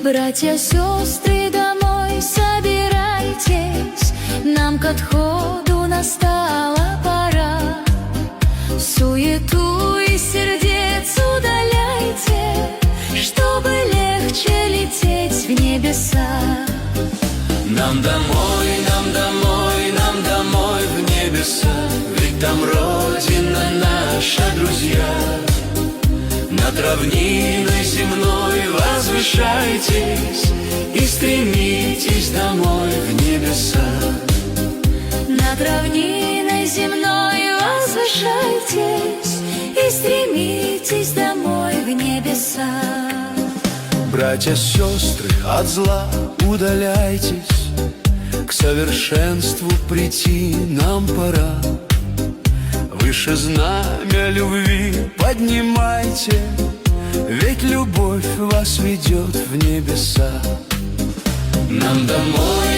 Братья, сестры, домой собирайтесь, нам к отходу настала пора. Суету из сердец удаляйте, чтобы легче лететь в небеса. Нам домой, нам домой, нам домой в небеса, ведь там Родина наша, друзья. Над равниной земной возвышайтесь и стремитесь домой в небеса. Над равниной земной возвышайтесь и стремитесь домой в небеса. Братья, сестры, от зла удаляйтесь, к совершенству прийти нам пора. Выше знамя любви поднимайте, ведь любовь вас ведет в небеса. Нам домой,